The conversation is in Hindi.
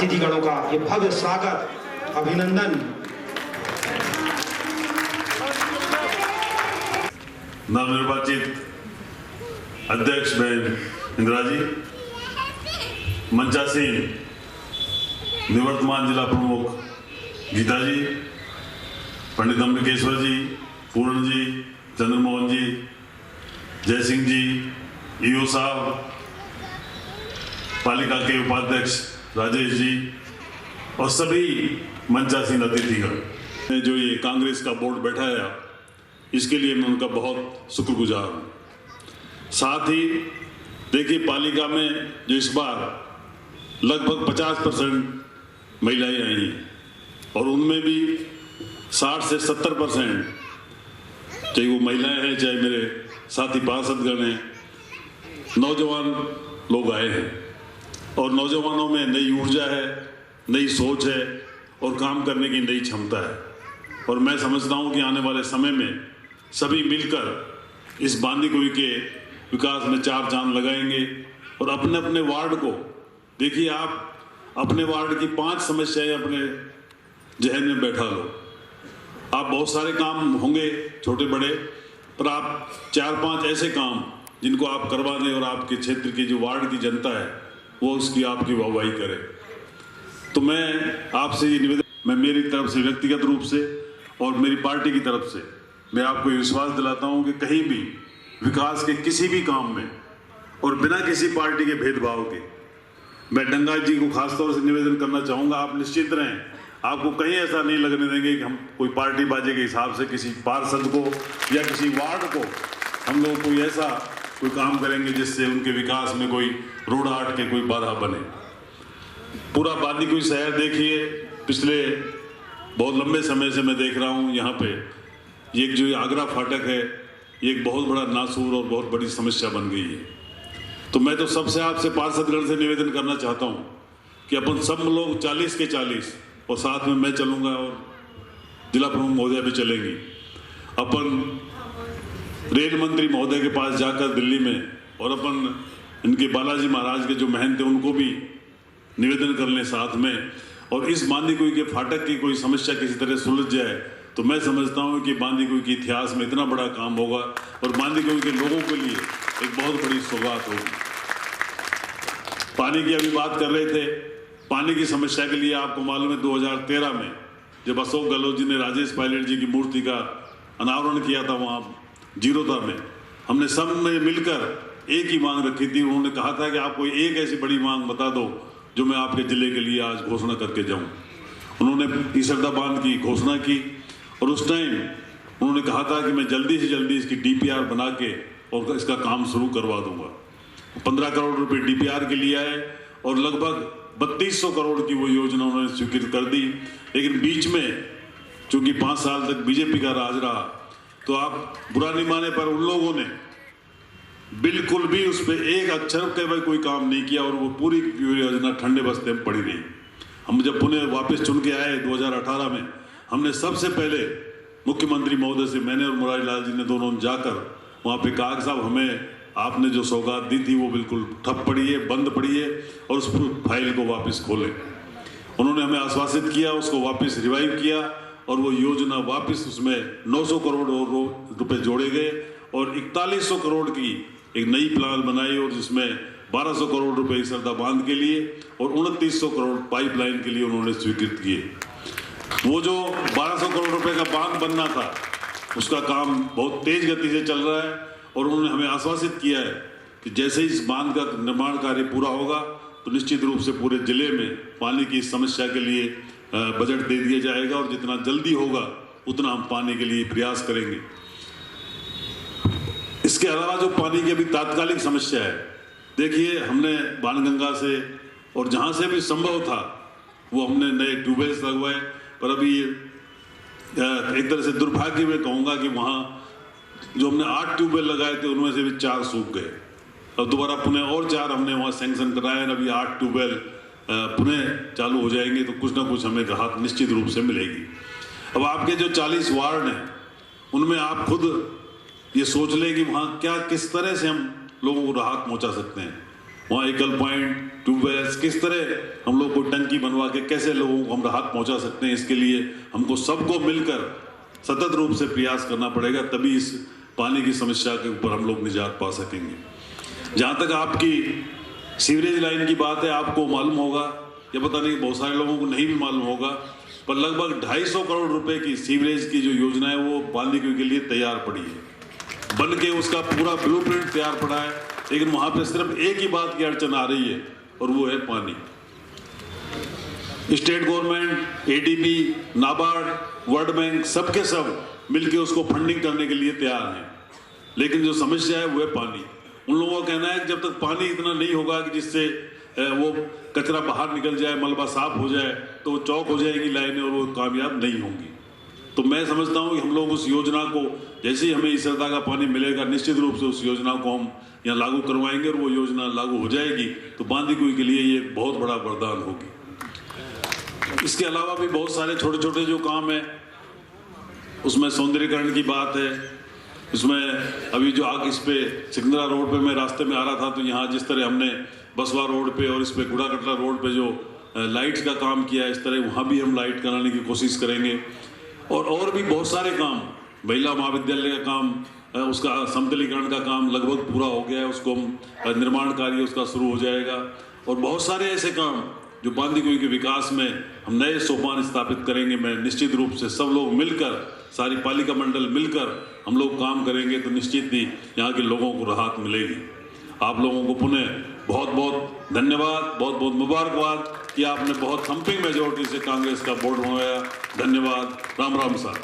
अतिथिगणों का ये भव्य स्वागत, अभिनंदन। नवनिर्वाचित अध्यक्ष बहन इंदिरा जी, मंचासीन निवर्तमान जिला प्रमुख गीता जी, पंडित अम्बिकेश्वर जी, पूर्ण जी, चंद्रमोहन जी, जय सिंह जी, ईओ साहब, पालिका के उपाध्यक्ष राजेश जी और सभी मंचासीन अतिथिगण जो ये कांग्रेस का बोर्ड बैठाया, इसके लिए मैं उनका बहुत शुक्रगुजार हूँ। साथ ही देखिए, पालिका में जो इस बार लगभग 50% महिलाएं आई हैं और उनमें भी 60 से 70%, चाहे वो महिलाएं हैं चाहे मेरे साथी पार्षदगण हैं, नौजवान लोग आए हैं और नौजवानों में नई ऊर्जा है, नई सोच है और काम करने की नई क्षमता है। और मैं समझता हूँ कि आने वाले समय में सभी मिलकर इस बांदीकुई के विकास में चार चांद लगाएंगे और अपने अपने वार्ड को, देखिए आप अपने वार्ड की 5 समस्याएं अपने जहन में बैठा लो। आप बहुत सारे काम होंगे छोटे बड़े, पर आप 4-5 ऐसे काम जिनको आप करवा दें और आपके क्षेत्र की जो वार्ड की जनता है वो उसकी आपकी वाहवाही करे। तो मैं आपसे ये निवेदन, मैं मेरी तरफ से व्यक्तिगत रूप से और मेरी पार्टी की तरफ से मैं आपको विश्वास दिलाता हूं कि कहीं भी विकास के किसी भी काम में और बिना किसी पार्टी के भेदभाव के, मैं डंगा जी को खासतौर से निवेदन करना चाहूँगा, आप निश्चित रहें, आपको कहीं ऐसा नहीं लगने देंगे कि हम कोई पार्टी बाजी के हिसाब से किसी पार्षद को या किसी वार्ड को हम लोग कोई ऐसा कोई काम करेंगे जिससे उनके विकास में कोई रोड़ाहट के कोई बाधा बने। पूरा बांदीकुई शहर देखिए, पिछले बहुत लंबे समय से मैं देख रहा हूँ यहाँ पे ये जो आगरा फाटक है, ये एक बहुत बड़ा नासूर और बहुत बड़ी समस्या बन गई है। तो मैं तो सबसे आपसे पार्षदगण से निवेदन करना चाहता हूँ कि अपन सब लोग 40 के 40 और साथ में मैं चलूँगा और जिला प्रमुख महोदय भी चलेंगी, अपन रेल मंत्री महोदय के पास जाकर दिल्ली में और अपन इनके बालाजी महाराज के जो महंत थे उनको भी निवेदन कर लें साथ में, और इस बांदीकुई के फाटक की कोई समस्या किसी तरह सुलझ जाए तो मैं समझता हूँ कि बांदीकुई के इतिहास में इतना बड़ा काम होगा और बांदीकुई के लोगों के लिए एक बहुत बड़ी सौगात होगी। पानी की अभी बात कर रहे थे, पानी की समस्या के लिए आपको मालूम है 2013 में जब अशोक गहलोत जी ने राजेश पायलट जी की मूर्ति का अनावरण किया था वहाँ जीरोधा में, हमने सब में मिलकर एक ही मांग रखी थी। उन्होंने कहा था कि आप कोई एक ऐसी बड़ी मांग बता दो जो मैं आपके जिले के लिए आज घोषणा करके जाऊं। उन्होंने ईसरदा बांध की घोषणा की और उस टाइम उन्होंने कहा था कि मैं जल्दी से जल्दी इसकी डीपीआर बना के और इसका काम शुरू करवा दूंगा। 15 करोड़ रुपए डीपीआर के लिए आए और लगभग 3200 करोड़ की वो योजना उन्होंने स्वीकृत कर दी। लेकिन बीच में चूंकि 5 साल तक बीजेपी का राज रहा, तो आप बुरा नहीं माने पर उन लोगों ने बिल्कुल भी उस पर एक अक्षर के भाई कोई काम नहीं किया और वो पूरी योजना ठंडे बस्ते में पड़ी रही। हम जब पुणे वापस चुन के आए 2018 में, हमने सबसे पहले मुख्यमंत्री महोदय से, मैंने और मुरारी लाल जी ने दोनों जाकर वहाँ पे कहा कि साहब हमें आपने जो सौगात दी थी वो बिल्कुल ठप पड़ी है, बंद पड़ी है और उस फाइल को वापस खोलें। उन्होंने हमें आश्वासित किया, उसको वापस रिवाइव किया और वो योजना वापस उसमें 900 करोड़ रुपए जोड़े गए और 4100 करोड़ की एक नई प्लान बनाई और जिसमें 1200 करोड़ रुपए ईसरदा बांध के लिए और 2900 करोड़ पाइपलाइन के लिए उन्होंने स्वीकृत किए। वो जो 1200 करोड़ रुपए का बांध बनना था उसका काम बहुत तेज गति से चल रहा है और उन्होंने हमें आश्वासित किया है कि जैसे ही इस बांध का निर्माण कार्य पूरा होगा तो निश्चित रूप से पूरे जिले में पानी की समस्या के लिए बजट दे दिया जाएगा और जितना जल्दी होगा उतना हम पानी के लिए प्रयास करेंगे। इसके अलावा जो पानी की अभी तात्कालिक समस्या है, देखिए हमने बाणगंगा से और जहाँ से भी संभव था वो हमने नए ट्यूबवेल्स लगवाए, पर अभी एक तरह से दुर्भाग्य में कहूँगा कि वहाँ जो हमने 8 ट्यूबवेल लगाए थे उनमें से भी 4 सूख गए और दोबारा पुणे और 4 हमने वहाँ सैंक्शन कराए और अभी 8 ट्यूबवेल पुणे चालू हो जाएंगे तो कुछ ना कुछ हमें राहत निश्चित रूप से मिलेगी। अब आपके जो 40 वार्ड हैं उनमें आप खुद ये सोच लें कि वहाँ क्या किस तरह से हम लोगों को राहत पहुँचा सकते हैं। वहाँ एकल पॉइंट, ट्यूबवेल्स, किस तरह हम लोग को टंकी बनवा के कैसे लोगों को हम राहत पहुंचा सकते हैं, इसके लिए हमको सबको मिलकर सतत रूप से प्रयास करना पड़ेगा, तभी इस पानी की समस्या के ऊपर हम लोग निजात पा सकेंगे। जहाँ तक आपकी सीवरेज लाइन की बात है, आपको मालूम होगा या पता नहीं, बहुत सारे लोगों को नहीं भी मालूम होगा, पर लगभग 250 करोड़ रुपए की सीवरेज की जो योजना है वो बांदीकुई के लिए तैयार पड़ी है, बन के उसका पूरा ब्लूप्रिंट तैयार पड़ा है। लेकिन वहां पे सिर्फ एक ही बात की अड़चन आ रही है और वो है पानी। State government, ADB, NABARD, world bank, सबके सब मिलके उसको फंडिंग करने के लिए तैयार हैं, लेकिन जो समस्या है वो है पानी। उन लोगों का कहना है कि जब तक पानी इतना नहीं होगा कि जिससे वो कचरा बाहर निकल जाए, मलबा साफ हो जाए, तो चौक हो जाएगी लाइनें और वो कामयाब नहीं होंगी। तो मैं समझता हूँ कि हम लोग उस योजना को, जैसे ही हमें इसरदा का पानी मिलेगा, निश्चित रूप से उस योजना को हम यहाँ लागू करवाएंगे और वो योजना लागू हो जाएगी तो बांदीकुई के लिए ये एक बहुत बड़ा वरदान होगी। इसके अलावा भी बहुत सारे छोटे छोटे जो काम है, उसमें सौंदर्यीकरण की बात है। इसमें अभी जो आग, इस पे सिकंदरा रोड पे मैं रास्ते में आ रहा था, तो यहाँ जिस तरह हमने बसवा रोड पे और इस पे गुड़ा कटरा रोड पे जो लाइट्स का काम किया है, इस तरह वहाँ भी हम लाइट कराने की कोशिश करेंगे। और भी बहुत सारे काम, महिला महाविद्यालय का काम, उसका समतलीकरण का काम लगभग पूरा हो गया है, उसको हम निर्माण कार्य उसका शुरू हो जाएगा। और बहुत सारे ऐसे काम जो बांदीकुई के विकास में हम नए सोपान स्थापित करेंगे। मैं निश्चित रूप से सब लोग मिलकर, सारी पालिका मंडल मिलकर हम लोग काम करेंगे तो निश्चित ही यहाँ के लोगों को राहत मिलेगी। आप लोगों को पुनः बहुत बहुत धन्यवाद, बहुत बहुत मुबारकबाद कि आपने बहुत थम्पिंग मेजॉरिटी से कांग्रेस का बोर्ड बनवाया। धन्यवाद। राम राम साहब।